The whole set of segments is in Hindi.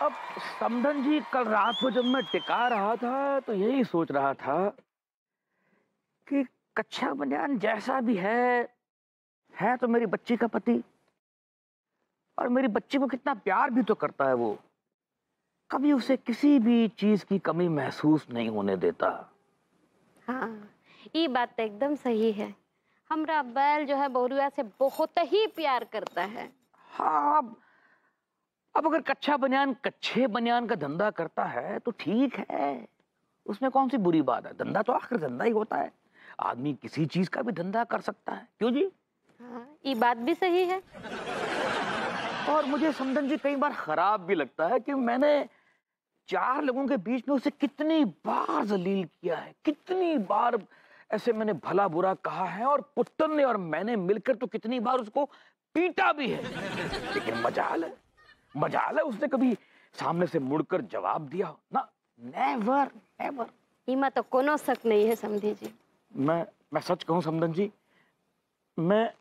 अब समधन जी, कल रात को जब मैं टिका रहा था तो यही सोच रहा था कि कच्छा बनियान जैसा भी है तो मेरी बच्ची का पति, और मेरी बच्ची को कितना प्यार भी तो करता है वो। कभी उसे किसी भी चीज की कमी महसूस नहीं होने देता। हाँ, ये बात तो एकदम सही है। हमरा बैल जो है बहुरुआ से बहुत ही प्यार करता है। हाँ, अब अगर कच्छे बनियान का धंधा करता है तो ठीक है, उसमें कौन सी बुरी बात है। धंधा तो आखिर धंधा ही होता है, आदमी किसी चीज का भी धंधा कर सकता है, क्यों जी? हाँ, ये बात भी सही है। और मुझे समधन जी कई बार खराब भी लगता है कि मैंने 4 लोगों के बीच में उसे कितनी बार जलील किया है, कितनी बार ऐसे मैंने भला बुरा कहा है, और पुत्र ने और मैंने मिलकर तो कितनी बार उसको पीटा भी है। लेकिन मजाल है उसने कभी सामने से मुड़कर जवाब दिया हो ना? Never never. इमा तो कोनो शक नहीं है समधी जी। मैं सच कहूं समधन जी, मैं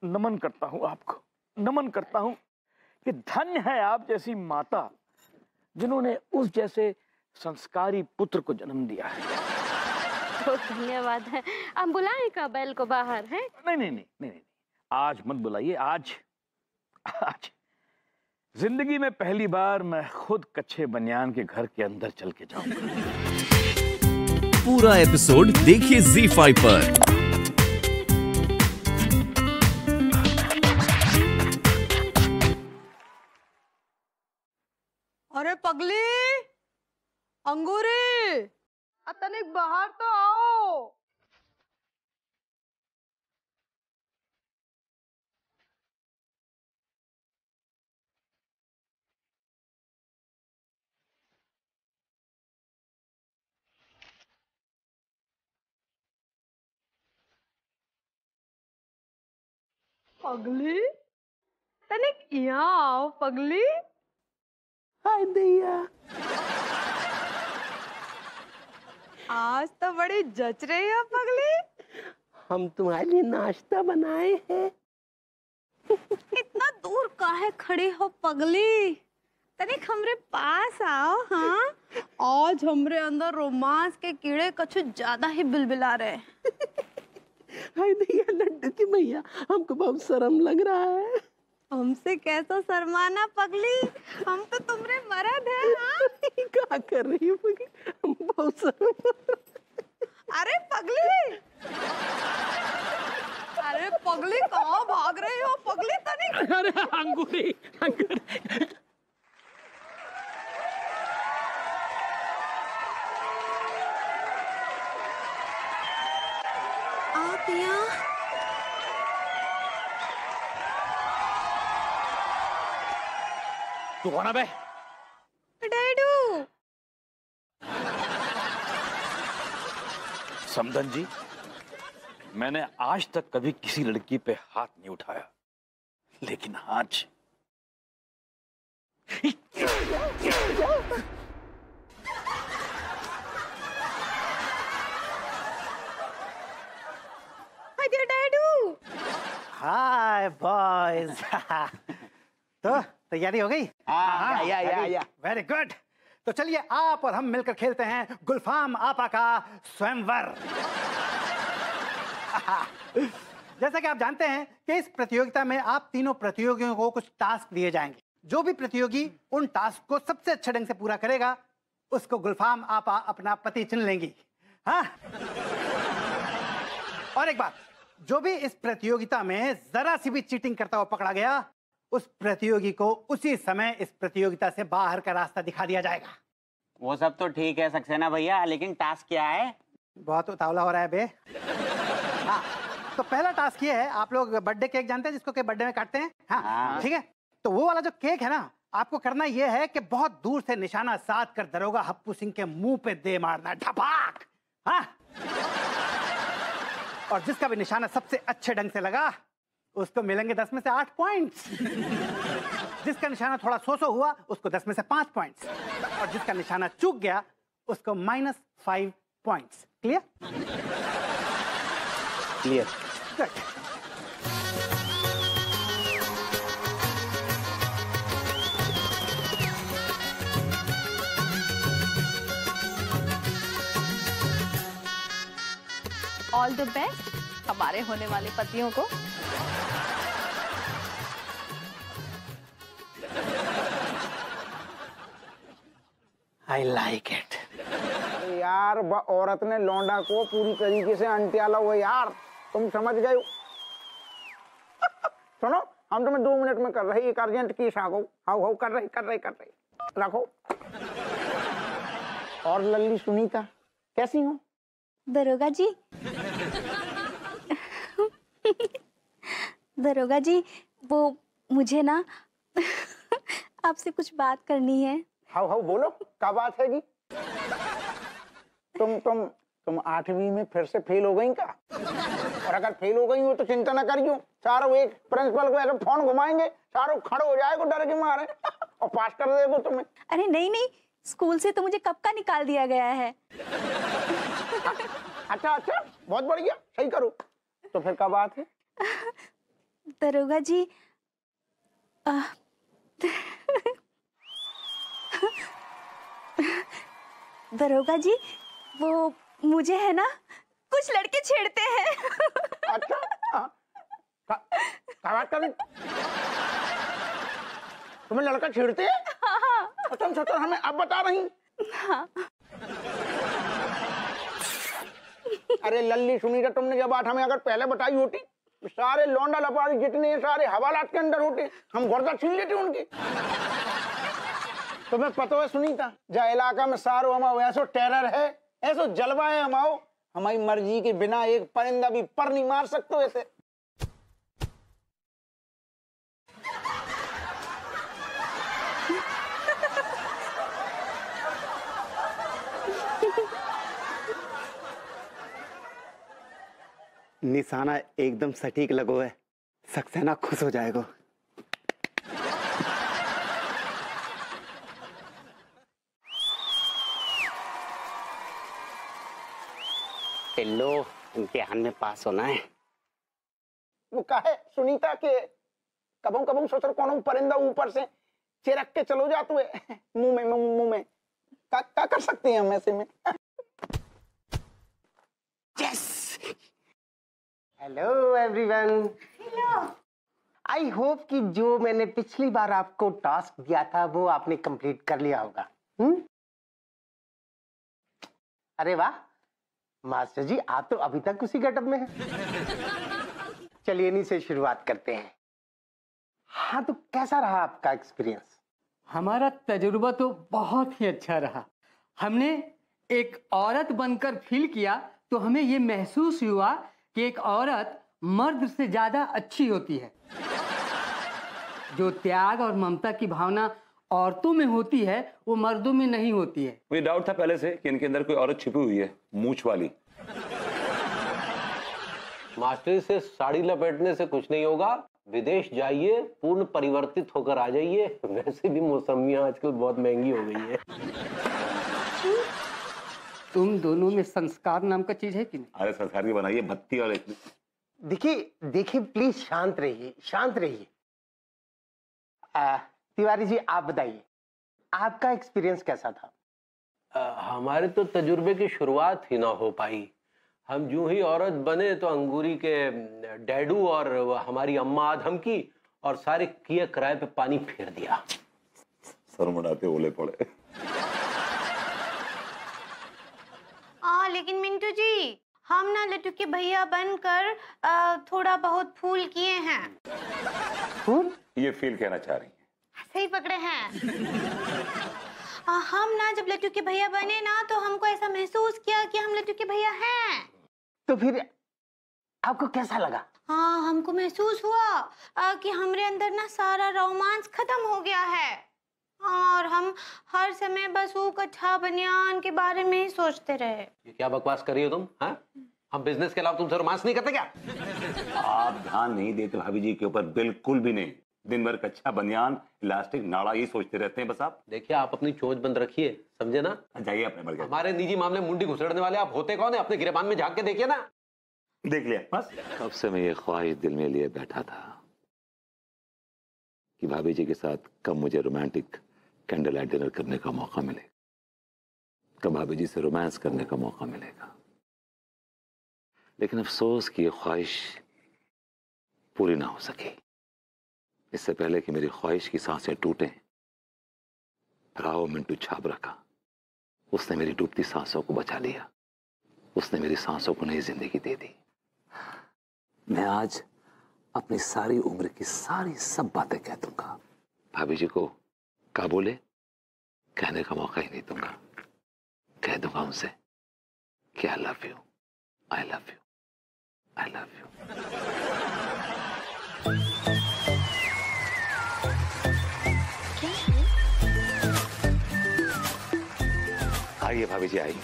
नमन करता हूं आपको, नमन करता हूं कि धन्य है आप जैसी माता जिन्होंने उस जैसे संस्कारी पुत्र को जन्म दिया है। तो धन्यवाद है। आप बुलाएं का बैल को बाहर है? नहीं, आज मत बुलाइए। आज जिंदगी में पहली बार मैं खुद कच्छे बनियान के घर के अंदर चल के जाऊंगा। पूरा एपिसोड देखिए ZEE5 पर। अरे पगली, अंगूरी, तनिक बाहर तो आओ। पगली, तनिक यहाँ आओ पगली। हाय दैया, आज तो बड़ी जच रही हो पगली। हम तुम्हारे लिए नाश्ता बनाए हैं। इतना दूर काहे खड़ी हो पगली? तनिक हमरे पास आओ। हाँ, आज हमरे अंदर रोमांस के कीड़े कुछ ज्यादा ही बिलबिला रहे। हाय दैया लड्डू की मैया, हमको बहुत शर्म लग रहा है। हमसे कैसा शर्माना पगली, हम तो तुम्हारे मर्द हैं। हाँ? क्या कर रही हो पगली? हम बहुत शर्म। अरे पगली, अरे पगली कहाँ भाग रही हो पगली? तनिक अरे अंगूरी, आप यहाँ? तू कौन है बे? डैडू। समधन जी, मैंने आज तक कभी किसी लड़की पे हाथ नहीं उठाया, लेकिन आज डैडू। हाय बॉयज। तो तैयारी हो गई? या वेरी गुड। तो चलिए आप और हम मिलकर खेलते हैं गुलफाम आपा का स्वयंवर। जैसा कि आप जानते हैं कि इस प्रतियोगिता में आप तीनों प्रतियोगियों को कुछ टास्क दिए जाएंगे। जो भी प्रतियोगी उन टास्क को सबसे अच्छे ढंग से पूरा करेगा उसको गुलफाम आपा अपना पति चुन लेंगी। हाँ, और एक बात, जो भी इस प्रतियोगिता में जरा सी भी चीटिंग करता हुआ पकड़ा गया उस प्रतियोगी को उसी समय इस प्रतियोगिता से बाहर का रास्ता दिखा दिया जाएगा। वो सब तो ठीक है सक्सेना भैया, लेकिन टास्क क्या है? बहुत उतावला हो रहा है बे। हाँ, तो पहला टास्क ये है, आप लोग बर्थडे केक जानते हैं जिसको के बर्थडे में काटते हैं? हाँ, ठीक है। तो वो वाला जो केक है ना, आपको करना ये है कि बहुत दूर से निशाना साध कर दरोगा हप्पू सिंह के मुंह पे दे मारना, ढपाक। हाँ, और जिसका भी निशाना सबसे अच्छे ढंग से लगा उसको मिलेंगे 10 में से 8 पॉइंट्स। जिसका निशाना थोड़ा सो हुआ उसको 10 में से 5 पॉइंट्स, और जिसका निशाना चूक गया उसको -5 points. Clear? Clear. Good. All the best हमारे होने वाले पतियों को। I like it. यार औरत ने लौंडा को पूरी तरीके से अंटियाला हुआ यार, तुम समझ गए हो। सुनो, हम तुम्हें 2 मिनट में कर रहे, एक अर्जेंट की सागो हाउ कर रहे रखो। और लल्ली सुनीता कैसी हो? दरोगा जी दरोगा जी, वो मुझे ना आपसे कुछ बात करनी है। हाउ बोलो, क्या बात है जी? तुम 8वीं में फिर से फेल हो गई क्या? और अगर फेल हो गई हो तो चिंता ना करियो, सारों एक प्रिंसिपल को ऐसे फोन घुमाएंगे, सारों खड़े हो जाएगा डर के मारे और पास कर देगा तुम्हें। अरे नहीं, स्कूल से तो मुझे कब का निकाल दिया गया है। अच्छा, बहुत बढ़िया, सही करो। तो फिर क्या बात है? दरोगा जी, दरोगा जी, वो मुझे है ना कुछ लड़के छेड़ते हैं। अच्छा, क्या बात कर रही? तुम्हें लड़का छेड़ते हैं? हाँ। तुम सच हमें अब बता रही? हाँ। अरे लल्ली सुनीता, तुमने जब बात हमें अगर पहले बताई होती तो सारे लौंडा लपाड़ी जितने सारे हवालात के अंदर होते, हम गर्दा छीन लेते उनके। तुम्हें पता है सुनीता, जहाँ इलाका में सारो हमारा ऐसो टेरर है, ऐसो जलवा है हमारो, हमारी मर्जी के बिना एक परिंदा भी पर नहीं मार सकते वैसे। निशाना एकदम सटीक लगो है, सक्सेना खुश हो जाएगा। लो, उनके हाथ में पास होना है। वो कहे सुनीता के कबों सोच कौन परिंदा ऊपर से चिरक के चलो जाते हुए मुंह में क्या कर सकते हैं हम ऐसे में? Yes. Hello everyone. Hello. I hope कि जो मैंने पिछली बार आपको टास्क दिया था वो आपने कंप्लीट कर लिया होगा। अरे वाह मास्टर जी, आप तो अभी तक उसी गेटअप में हैं। चलिए इन्हीं से शुरुआत करते हैं। हाँ, तो कैसा रहा आपका एक्सपीरियंस? हमारा तजुर्बा तो बहुत ही अच्छा रहा। हमने एक औरत बनकर फील किया तो हमें ये महसूस हुआ कि एक औरत मर्द से ज्यादा अच्छी होती है। जो त्याग और ममता की भावना औरतों में होती है वो मर्दों में नहीं होती है। मुझे डाउट था पहले से कि इनके अंदर कोई औरत छिपी हुई है, मूंछ वाली। मास्टर से साड़ी लपेटने से कुछ नहीं होगा, विदेश जाइए, पूर्ण परिवर्तित होकर आ जाइए। वैसे भी मौसमियां आजकल बहुत महंगी हो गई है। तुम दोनों में संस्कार नाम का चीज है कि नहीं? अरे संस्कार की बनाइए बत्ती और एक। देखिए प्लीज शांत रहिए। तिवारी जी आप बताइए, आपका एक्सपीरियंस कैसा था? हमारे तो तजुर्बे की शुरुआत ही ना हो पाई। हम यूं ही औरत बने तो अंगूरी के डैडू और हमारी अम्मा धमकी और सारे किए किराए पे पानी फेर दिया। सर मुड़ाते ओले पड़े। लेकिन मिंटू जी, हम ना लट्टू के भैया बनकर थोड़ा बहुत फूल किए हैं। फूल? ये फील कहना चाह रही है। सही पकड़े हैं। हम ना जब लट्टू के भैया बने ना तो हमको ऐसा महसूस किया कि हम लट्टू के भैया हैं। तो फिर आपको कैसा लगा? हाँ, हमको महसूस हुआ कि हमारे अंदर ना सारा रोमांस खत्म हो गया है और हम हर समय बस वो कच्छा बनियान के बारे में ही सोचते रहे। ये क्या बकवास कर रही हो तुम? हाँ, हम बिजनेस के अलावा तुमसे रोमांस नहीं करते क्या? आप ध्यान नहीं देते भाभी जी के ऊपर, बिल्कुल भी नहीं। दिन भर कच्चा बनियान, इलास्टिक, नाड़ा ये सोचते रहते हैं बस आप। देखिए, आप अपनी चोंच बंद रखिए, समझे ना? जाइए अपने बढ़। हमारे निजी मामले मुंडी घुसड़ने वाले आप होते कौन है? अपने गिरेबान में झांक के देखिए ना। देख लिया बस। कब से मैं ये ख्वाहिश दिल में लिए बैठा था कि भाभी जी के साथ कब मुझे रोमांटिक कैंडल लाइट डिनर करने का मौका मिलेगा, कब भाभी जी से रोमांस करने का मौका मिलेगा। लेकिन अफसोस कि ये ख्वाहिश पूरी ना हो सकी। इससे पहले कि मेरी ख्वाहिश की सांसें टूटें, राव मिंटू छाबरा का, उसने मेरी डूबती सांसों को बचा लिया। उसने मेरी सांसों को नई जिंदगी दे दी। मैं आज अपनी सारी उम्र की सारी सब बातें कह दूंगा। भाभी जी को क्या बोले कहने का मौका ही नहीं दूंगा। कह दूंगा उनसे कि I love you, I love you, I love you. आइए भाभी जी, आइए।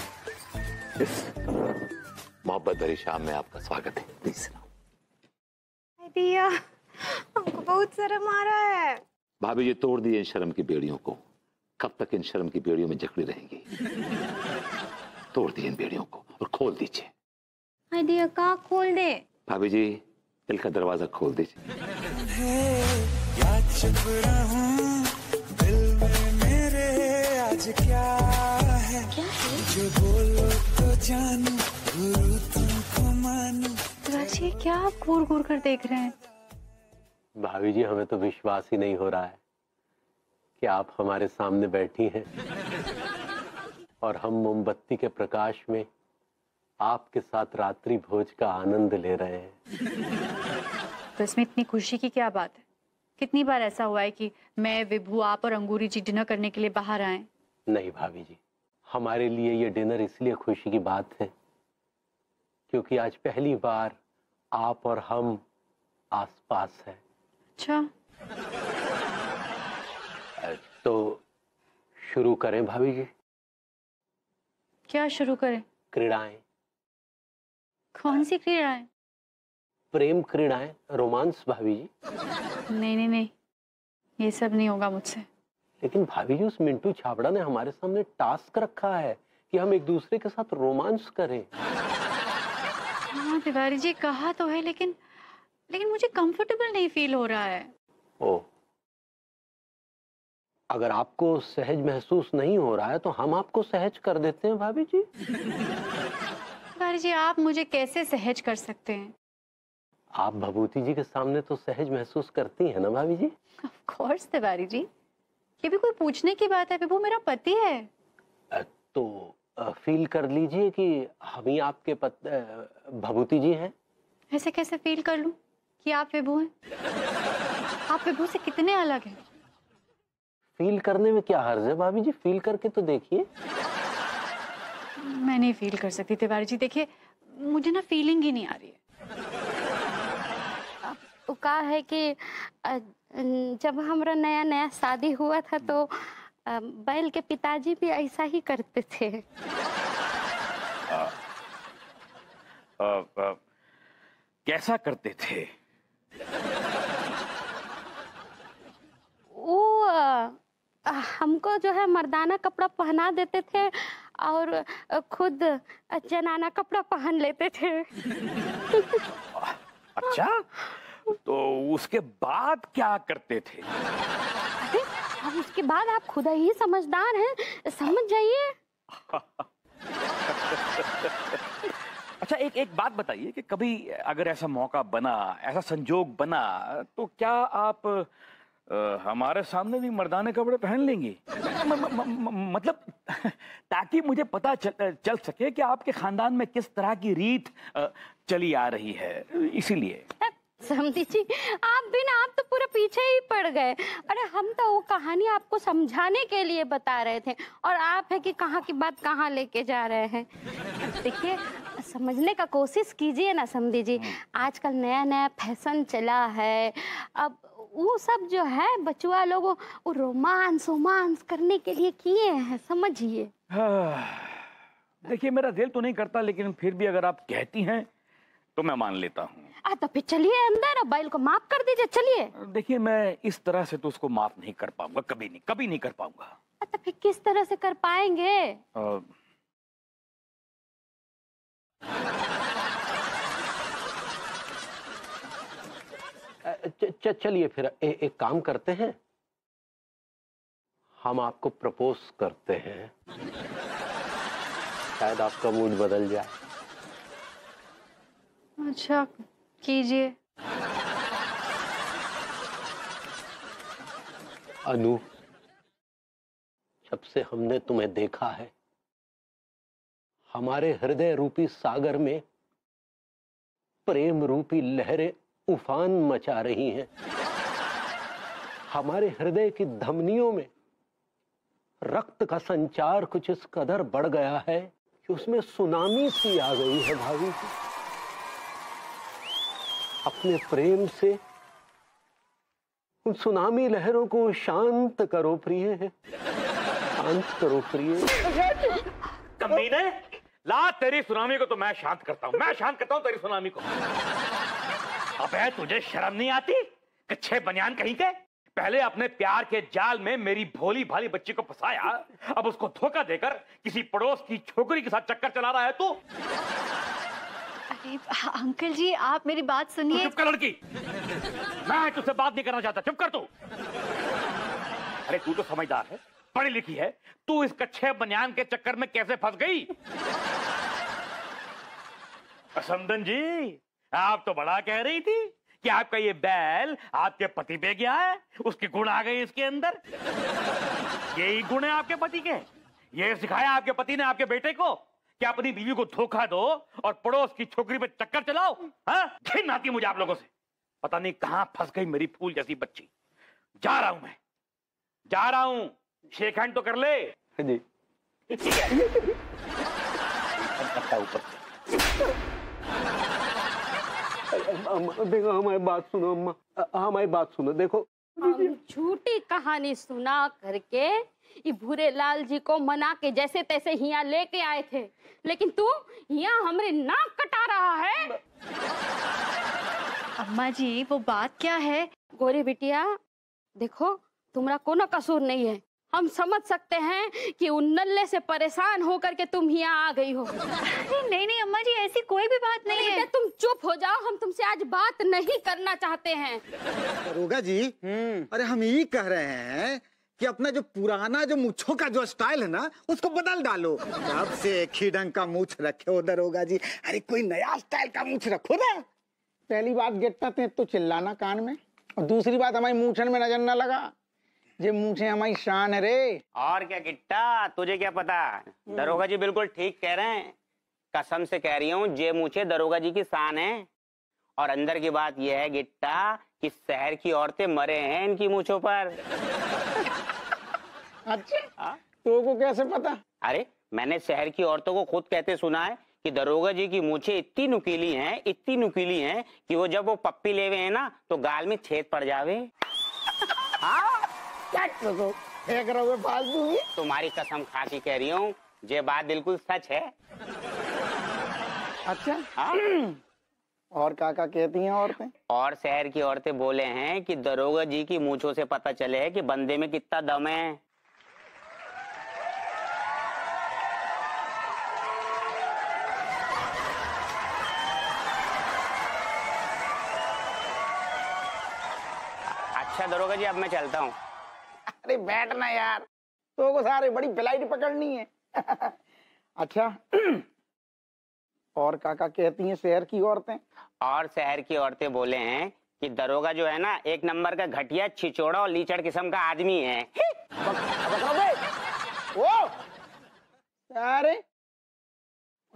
इस मोहब्बत भरी शाम में आपका स्वागत है। प्लीज। दिया, हमको बहुत शर्म आ रहा है। भाभी जी, तोड़ दिए इन शर्म की बेड़ियों को। कब तक इन शर्म की बेड़ियों में जकड़ी रहेंगी? तोड़ दिए इन बेड़ियों को और खोल दीजिए। दिया, कहाँ खोल दे? भाभी जी, दिल का दरवाजा खोल दीजिए। या चुप रहूं दिल में मेरे आज क्या है? जो बोलो तो जानू, गुरु तुमको मानू। राजी, क्या आप घूर घूर कर देख रहे हैं? भाभी जी, हमें तो विश्वास ही नहीं हो रहा है कि आप हमारे सामने बैठी हैं और हम मोमबत्ती के प्रकाश में आपके साथ रात्रि भोज का आनंद ले रहे हैं। तो इसमें इतनी खुशी की क्या बात है? कितनी बार ऐसा हुआ है कि मैं, विभू, आप और अंगूरी जी डिनर करने के लिए बाहर आए? नहीं भाभी जी, हमारे लिए ये डिनर इसलिए खुशी की बात है क्योंकि आज पहली बार आप और हम आसपास हैं। अच्छा, तो शुरू करें भाभी जी? क्या शुरू करें? क्रीड़ाएं। कौन सी क्रीड़ाएं? प्रेम क्रीड़ाएं, रोमांस भाभी जी। नहीं नहीं नहीं, ये सब नहीं होगा मुझसे। लेकिन भाभी जी, उस मिंटू छाबड़ा ने हमारे सामने टास्क रखा है कि हम एक दूसरे के साथ रोमांस करें। हाँ तिवारी जी, कहा तो है, लेकिन मुझे कंफर्टेबल नहीं फील हो रहा है। ओ, अगर आपको सहज महसूस नहीं हो रहा है तो हम आपको सहज कर देते हैं भाभी जी। तिवारी जी, आप मुझे कैसे सहज कर सकते हैं? आप भभूति जी के सामने तो सहज महसूस करती हैं ना भाभी जी? ऑफ कोर्स तिवारी जी, ये भी कोई पूछने की बात है? विभू मेरा पति है। तो फील कर लीजिए कि हम ही आपके भभूति जी हैं। ऐसे कैसे फील कर लूं कि आप विभू हैं? आप विभू से कितने अलग हैं? फील करने में क्या हर्ज है भाभी जी? फील करके तो देखिए। मैं नहीं फील कर सकती तिवारी जी। देखिए, मुझे ना फीलिंग ही नहीं आ रही है। तो कहा है कि जब हमारा नया नया शादी हुआ था तो बैल के पिताजी भी ऐसा ही करते थे। कैसा करते थे? वो हमको जो है मर्दाना कपड़ा पहना देते थे और खुद जनाना कपड़ा पहन लेते थे। अच्छा, तो उसके बाद क्या करते थे? अब उसके बाद आप खुद ही समझदार हैं, समझ जाइए। अच्छा, एक बात बताइए कि कभी अगर ऐसा मौका बना, ऐसा संजोग बना, तो क्या आप हमारे सामने भी मर्दाने कपड़े पहन लेंगी? मतलब ताकि मुझे पता चल सके कि आपके खानदान में किस तरह की रीत चली आ रही है, इसीलिए। समझी जी, आप भी ना, आप तो पूरा पीछे ही पड़ गए। अरे हम तो वो कहानी आपको समझाने के लिए बता रहे थे और आप है कि कहाँ की बात कहाँ लेके जा रहे हैं। देखिए, समझने का कोशिश कीजिए ना समझी जी। आजकल नया नया फैशन चला है। अब वो सब जो है बचुआ लोग वो रोमांस करने के लिए किए हैं, समझिए। देखिए, मेरा दिल तो नहीं करता, लेकिन फिर भी अगर आप कहती हैं तो मैं मान लेता हूँ। तो फिर चलिए अंदर और बैल को माफ कर दीजिए, चलिए। देखिए, मैं इस तरह से तो उसको माफ नहीं कर पाऊंगा, कभी नहीं कर पाऊंगा। तो फिर किस तरह से कर पाएंगे? चलिए फिर एक काम करते हैं, हम आपको प्रपोज करते हैं, शायद आपका मूड बदल जाए। अच्छा कीजिए। अनु, जब से हमने तुम्हें देखा है, हमारे हृदय रूपी सागर में प्रेम रूपी लहरें उफान मचा रही हैं। हमारे हृदय की धमनियों में रक्त का संचार कुछ इस कदर बढ़ गया है कि उसमें सुनामी सी आ गई है भाभी जी। अपने प्रेम से उन सुनामी लहरों को शांत करो प्रिय, शांत करो प्रिय। कमीने, ला तेरी सुनामी को तो मैं शांत करता हूँ, मैं शांत करता हूँ तेरी सुनामी को। अबे तुझे शर्म नहीं आती? कच्चे बनियान कहीं के, पहले अपने प्यार के जाल में मेरी भोली भाली बच्ची को फंसाया, अब उसको धोखा देकर किसी पड़ोस की छोकरी के साथ चक्कर चला रहा है तू। अरे अंकल जी, आप मेरी बात सुनिए। चुप कर लड़की, मैं तुझसे बात नहीं करना चाहता, चुप कर तू। अरे तू तो समझदार है, पढ़ी लिखी है, तू इस कच्चे बनियान के चक्कर में कैसे फंस गई? समदन जी, आप तो बड़ा कह रही थी कि आपका ये बैल आपके पति पे गया है, उसके गुण आ गए इसके अंदर। यही गुण है आपके पति के? ये सिखाया आपके पति ने आपके बेटे को कि अपनी बीवी को धोखा दो और पड़ोस की छोकरी पे चक्कर चलाओ? हाँ, घिन आती मुझे आप लोगों से। पता नहीं कहां फंस गई मेरी फूल जैसी बच्ची। जा रहा हूं मैं, जा रहा हूं, शेक हैंड तो कर ले जी। देखो हमारी बात सुनो अम्मा, हमारी बात सुनो। देखो हम झूठी कहानी सुना करके ये भूरे लाल जी को मना के जैसे तैसे यहाँ लेके आए थे, लेकिन तू यहाँ हमरे नाक कटा रहा है। अम्मा जी, वो बात क्या है? गोरी बिटिया, देखो तुम्हारा कोनो कसूर नहीं है। हम समझ सकते हैं कि उन नल्ले से परेशान होकर के तुम यहाँ आ गई हो। नहीं नहीं अम्मा जी, ऐसी कोई भी बात नहीं है। तुम चुप हो जाओ, हम तुमसे आज बात नहीं करना चाहते हैं। दरोगा जी, अरे हम यही कह रहे हैं कि अपना जो पुराना जो मूंछों का जो स्टाइल है ना, उसको बदल डालो। कब से एक ही ढंग का मूंछ रखे हो दरोगा जी, अरे कोई नया स्टाइल का मूंछ रखो ना। पहली बात गेट्टा ते तो चिल्लाना कान में, और दूसरी बात हमारी मूंछन में नजर ना लगा। ये मूंछे हमारी शान है रे। और क्या गिट्टा, तुझे क्या पता? दरोगा जी बिल्कुल ठीक कह रहे हैं, कसम से कह रही हूँ, ये मूंछे दरोगा जी की शान है। और अंदर की बात यह है गिट्टा कि शहर की औरतें मरे हैं इनकी मूंछों पर। अच्छा, तो को कैसे पता? अरे मैंने शहर की औरतों को खुद कहते सुना है कि दरोगा जी की मूंछें इतनी नुकीली हैं, इतनी नुकीली हैं कि वो जब वो पप्पी लेवे हैं ना तो गाल में छेद पड़ जावे। हाँ, क्या फेंक रहे हो फालतू में? तुम्हारी कसम खा के कह रही हूँ, ये बात बिल्कुल सच है। अच्छा हाँ? और क्या कहती हैं औरतें? और शहर की औरतें बोले हैं कि दरोगा जी की मूंछों से पता चले है कि बंदे में कितना दम है। अच्छा दरोगा जी, अब मैं चलता हूँ। अरे बैठना यार, तो को सारे बड़ी फ्लाइट पकड़नी है। अच्छा, और क्या कहती हैं शहर की औरतें? और शहर की औरतें बोले हैं कि दरोगा जो है ना, एक नंबर का घटिया, छिचोड़ा और लीचड़ किस्म का आदमी है। वो अरे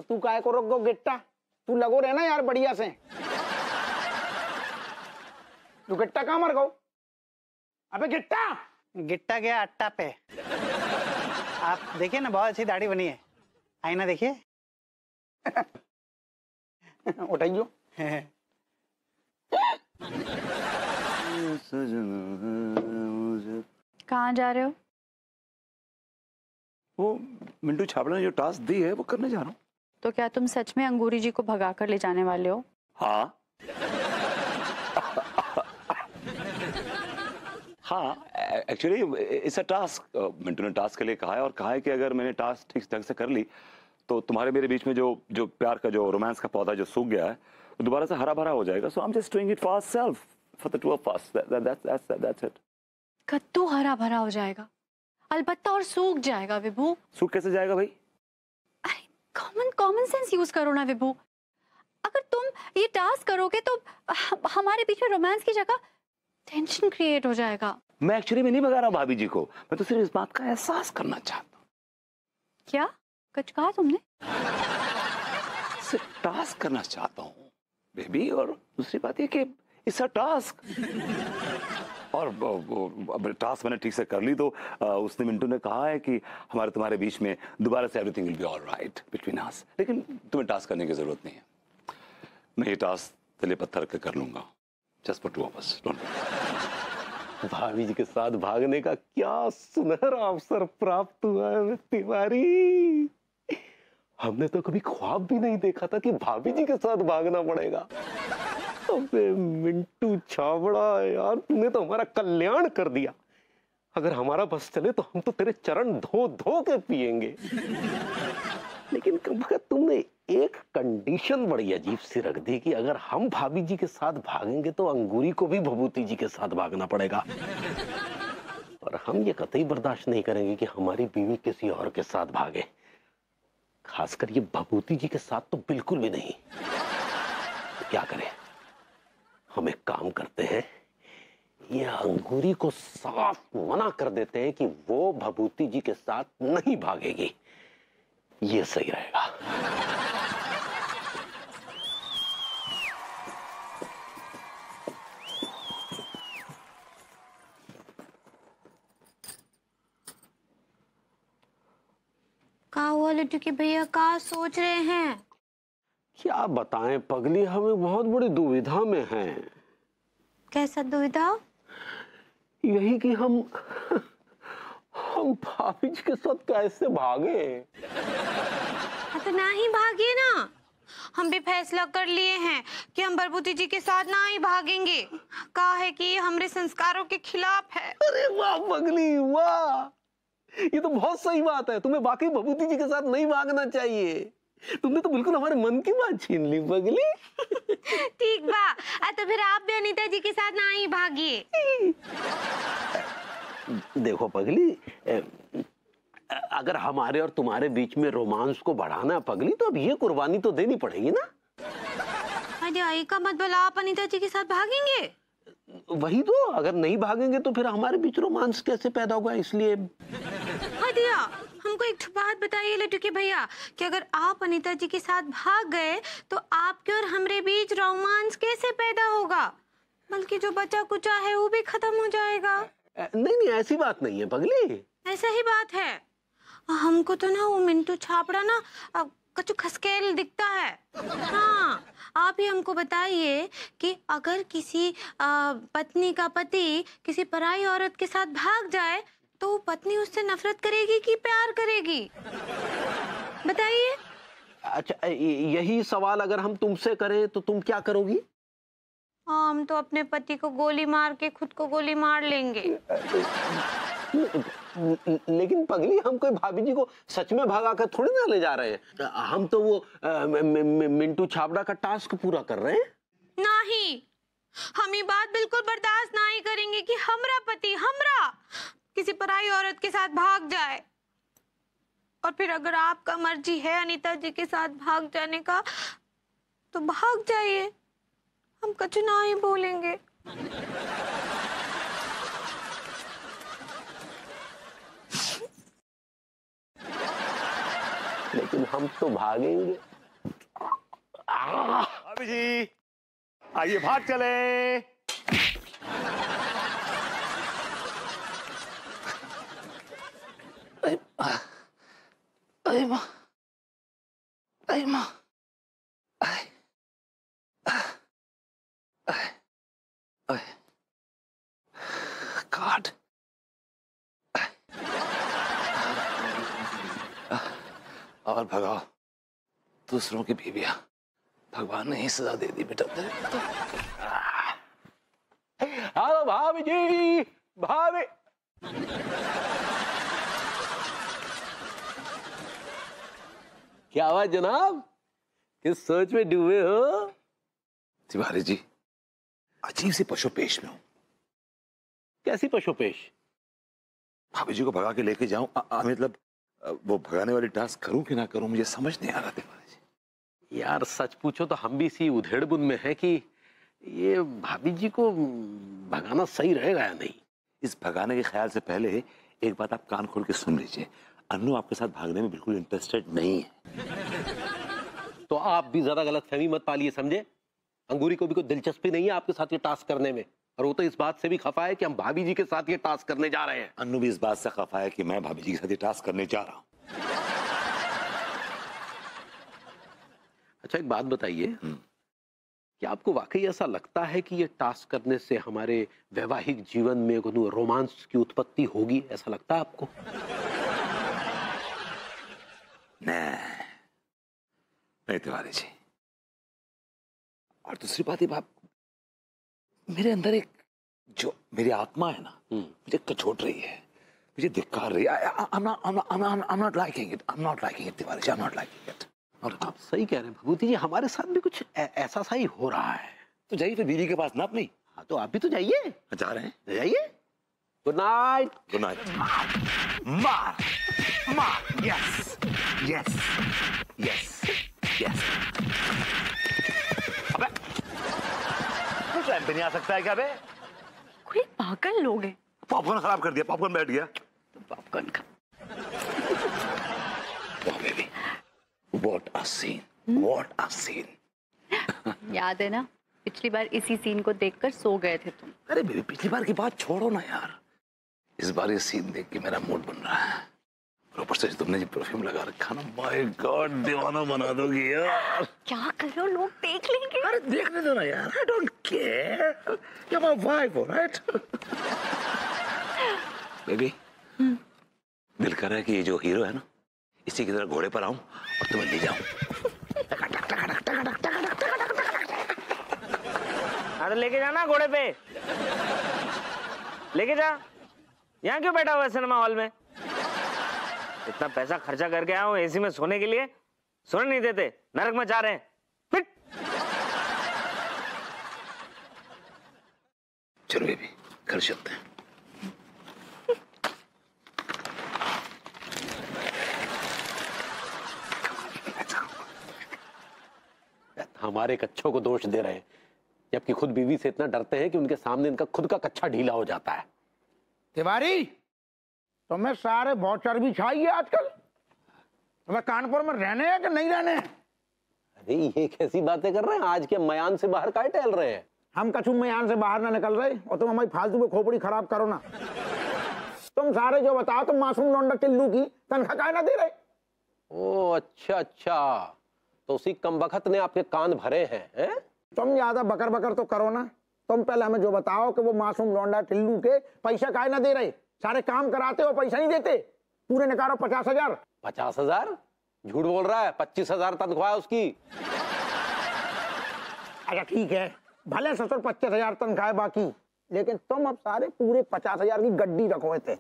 तू काय को रोक गो गिट्टा, तू लगो रहना यार बढ़िया से। तू गिट्टा कहाँ मर गो? अबे गिट्टा, गिट्टा गया अट्टा पे। आप देखिए ना, बहुत अच्छी दाढ़ी बनी है। आईना देखिए। उठाइयो। कहाँ जा रहे हो? वो मिंटू छाबड़ा ने जो टास्क दी है वो करने जा रहा हूँ। तो क्या तुम सच में अंगूरी जी को भगा कर ले जाने वाले हो? हाँ हाँ, actually it's a task. Mintu ने टास्क के लिए कहा है, और कहा है कि अगर मैंने टास्क ठीक ढंग से कर ली तो तुम्हारे मेरे बीच में जो प्यार का जो रोमांस का पौधा जो सूख गया है वो दोबारा से हरा भरा हो जाएगा। So I am just doing it for self, for the two of us. That's it. कद्दू हरा भरा हो जाएगा, अलबत्ता, और सूख जाएगा विभू। सूख कैसे जाएगा भाई? कॉमन सेंस यूज करो ना विभू। अगर तुम ये टास्क करोगे तो हमारे बीच में रोमांस की जगह टेंशन क्रिएट हो जाएगा। मैं एक्चुअली में नहीं भगा रहा भाभी जी को, मैं तो सिर्फ इस बात का एहसास करना चाहता हूँ। क्या कुछ कहा तुमने? सिर्फ टास्क करना चाहता हूँ बेबी, और दूसरी बात ये कि इट्स अ टास्क। और अब टास्क मैंने ठीक से कर ली तो उसने मिंटू ने कहा है कि हमारे तुम्हारे बीच में दोबारा से everything will be alright between us, लेकिन तुम्हें टास्क करने की जरूरत नहीं है। मैं ये टास्क तले पत्थर के कर लूंगा, just for 2 hours, don't worry. भाभी जी के साथ भागने का क्या सुनहरा अवसर प्राप्त हुआ है तिवारी। हमने तो कभी ख्वाब भी नहीं देखा था कि भाभी जी के साथ भागना पड़ेगा। अबे मिंटू छाबड़ा यार, तूने तो हमारा कल्याण कर दिया। अगर हमारा बस चले तो हम तो तेरे चरण धो धो के पिएंगे। लेकिन तुमने एक कंडीशन बड़ी अजीब सी रख दी कि अगर हम भाभी जी के साथ भागेंगे तो अंगूरी को भी भभूति जी के साथ भागना पड़ेगा। और हम ये कतई बर्दाश्त नहीं करेंगे कि हमारी बीवी किसी और के साथ भागे, खासकर ये भभूति जी के साथ तो बिल्कुल भी नहीं। तो क्या करें, हम एक काम करते हैं, ये अंगूरी को साफ मना कर देते हैं कि वो भभूति जी के साथ नहीं भागेगी। ये सही रहेगा। क्या हुआ लड्डू के भैया, क्या सोच रहे हैं? क्या बताएं पगली, हमें बहुत बड़ी दुविधा में हैं। कैसा दुविधा? यही कि हम भाभी जी के साथ कैसे भागे। तो ना ही भागिए ना, हम भी फैसला कर लिए हैं कि हम भभूति जी के साथ ना ही भागेंगे। कहा है कि ये हमारे संस्कारों के खिलाफ है। अरे वाह पगली वाह, ये तो बहुत सही बात है। तुम्हें वाकई भभूति जी के साथ नहीं भागना चाहिए। तुमने तो बिल्कुल हमारे मन की बात छीन ली पगली। ठीक बा, तो फिर आप भी अनीता जी के साथ ना ही भागिए। देखो पगली, अगर हमारे और तुम्हारे बीच में रोमांस को बढ़ाना है पगली, तो अब ये कुर्बानी तो देनी पड़ेगी ना। अरे आई का मतलब आप अनीता जी के साथ भागेंगे? वही तो, अगर नहीं भागेंगे तो फिर हमारे बीच रोमांस कैसे पैदा होगा, इसलिए। दिया, हमको एक बात बताइए लड्डू के भैया कि अगर आप अनीता जी के साथ भाग गए तो आपके और हमारे बीच रोमांस कैसे पैदा होगा? बल्कि जो बचा कुचा है वो भी खत्म हो जाएगा। नहीं नहीं, ऐसी बात नहीं है पगली। ऐसा ही बात है। हमको तो ना वो मिंटू छापड़ा ना कछु खसकेल दिखता है। हाँ, आप ही हमको बताइए कि अगर किसी पत्नी का पति किसी पराई औरत के साथ भाग जाए तो वो पत्नी उससे नफरत करेगी कि प्यार करेगी? बताइए। अच्छा, यही सवाल अगर हम तुमसे करें तो तुम क्या करोगी? हम तो अपने पति को गोली मार के खुद को गोली मार लेंगे। लेकिन पगली, हम कोई भाभी जी को सच में भगा कर थोड़ी ना ले जा रहे हैं। हम तो वो मिंटू छाबड़ा का टास्क पूरा कर रहे हैं। नहीं, हम ये बात बिल्कुल बर्दाश्त नहीं करेंगे कि हमरा पति किसी पराई औरत के साथ भाग जाए। और फिर अगर आपका मर्जी है अनीता जी के साथ भाग जाने का तो भाग जाइए, हम कुछ ना ही बोलेंगे। लेकिन हम तो भागेंगे। भाभी जी आइए भाग चले। अरे माँ, अरे माँ, God. और भगाओ दूसरों की बीवियां, भगवान ने ही सजा दे दी बेटा तेरे को। हेलो भाभी जी, भाभी। क्या हुआ जनाब, किस सोच में डूबे हो? तिवारी जी, अजीब सी पशुपेश में हूं। कैसी पशुपेश? भाभी जी को भगा के लेके जाऊं, मतलब वो भगाने वाली टास्क करूं कि ना करूं, मुझे समझ नहीं आ रहा तिवारी जी। यार सच पूछो तो हम भी इसी उधेड़बुन में हैं कि ये भाभी जी को भगाना सही रहेगा या नहीं। इस भगाने के ख्याल से पहले एक बात आप कान खोल के सुन लीजिए। अन्नू आपके साथ भागने में बिल्कुल इंटरेस्टेड नहीं है। तो आप भी ज्यादा गलतफहमी मत पालिए, समझे। अंगूरी को भी कोई दिलचस्पी नहीं है आपके साथ ये टास्क करने में, और वो तो इस बात से भी खफा है कि हम भाभी जी के साथ ये टास्क करने जा रहे हैं। अन्नू भी इस बात से खफा है कि मैं भाभी जी के साथ ये टास्क करने जा रहा हूं। अच्छा एक बात बताइए, क्या आपको वाकई ऐसा लगता है कि ये टास्क करने से हमारे वैवाहिक जीवन में कोई रोमांस की उत्पत्ति होगी? ऐसा लगता है आपको? नहीं तिवारी जी। और दूसरी बात, ये बात मेरे अंदर एक जो मेरी आत्मा है ना, मुझे कचोट रही है, मुझे धिक्कार रही है। I'm not liking it Tiwari ji, I'm not liking it। और आप सही कह रहे हैं भभूति जी, हमारे साथ भी कुछ ऐसा सा ही हो रहा है। तो जाइए फिर बीवी के पास ना अपनी। हाँ तो आप भी तो जाइए। जा रहे हैं, जाइए। Good night. Good night. मार यस यस यस यस। अबे कुछ टाइम पे नहीं आ सकता है क्या बे? कोई पागल लोग हैं। पॉपकॉर्न खराब कर दिया, पॉपकॉर्न बैठ गया। पॉपकॉर्न का वाह baby, what a scene, what a scene. याद है ना, पिछली बार इसी सीन को देखकर सो गए थे तुम। अरे बेबी पिछली बार की बात छोड़ो ना यार, इस बार ये सीन देख के मेरा मूड बन रहा है। और ऊपर से तुमने जो परफ्यूम लगा रखा ना, माय गॉड दीवाना बना दोगी यार। क्या करो, लोग देख लेंगे। अरे देखने दो ना यार, I don't care, you are my wife alright. Baby दिल कर रहा है कि ये जो हीरो है ना, इसी की तरह घोड़े पर आऊं और तुम्हें ले जाऊं। अरे लेके जाना घोड़े पे, लेके जा। यहाँ क्यों बैठा हुआ है सिनेमा हॉल में? इतना पैसा खर्चा करके आया हूँ एसी में सोने के लिए, सोने नहीं देते, नरक में जा रहे हैं। फिट। चलो बेबी घर चलते हैं। हमारे कच्छों को दोष दे रहे हैं, जबकि खुद बीवी से इतना डरते हैं कि उनके सामने इनका खुद का कच्छा ढीला हो जाता है। तिवारी तुम्हें सारे बहुत चर्बी छाई है आजकल। तुम्हें कानपुर में रहने हैं कि नहीं रहने हैं? अरे ये कैसी बातें कर रहे हैं, आज के मयान से बाहर काहे टहल रहे हैं? हम कछु मयान से बाहर ना निकल रहे, और तुम हमारी फालतू में खोपड़ी खराब करो ना। तुम सारे जो बताओ, तुम मासूम लौंडा टिल्लू की तनख्वाह काहे ना दे रहे? ओ अच्छा अच्छा, तो उसी कमबख्त ने आपके कान भरे हैं? तुम ज्यादा बकर बकर तो करो ना। तुम पहले हमें जो बताओ कि वो मासूम लौंडा टिल्लू के पैसा काहे ना दे रहे? सारे काम कराते हो, पैसा नहीं देते। पूरे निकालो 50,000। 50,000? झूठ बोल रहा है, 25,000 तनख्वाह है उसकी। अच्छा ठीक है, भले ससुर 25,000 तनख्वाह बाकी, लेकिन तुम अब सारे पूरे 50,000 की गड्डी रखोए थे।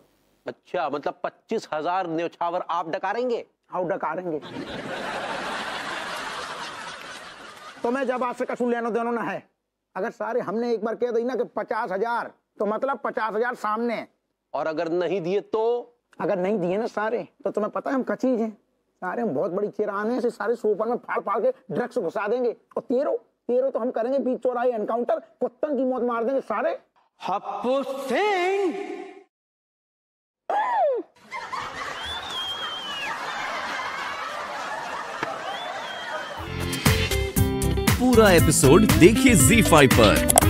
अच्छा मतलब 25,000 न्योछावर आप डकारेंगे? हाँ डकारेंगे। तुम्हें जब आज से कसूर लेना देना ना है। अगर सारे हमने एक बार कह दी ना कि 50,000, तो मतलब 50,000 सामने। और अगर नहीं दिए तो? अगर नहीं दिए ना सारे, तो तुम्हें पता है हम क्या चीज हैं? सारे हम बहुत बड़ी चिराने से सारे सोफा में फाड़ फाड़ के ड्रग्स घुसा देंगे। और तेरो तो हम करेंगे बीच चौराहे एनकाउंटर, कुत्तन की मौत मार देंगे सारे। हप्पू सिंह पूरा एपिसोड देखिए ZEE5 पर।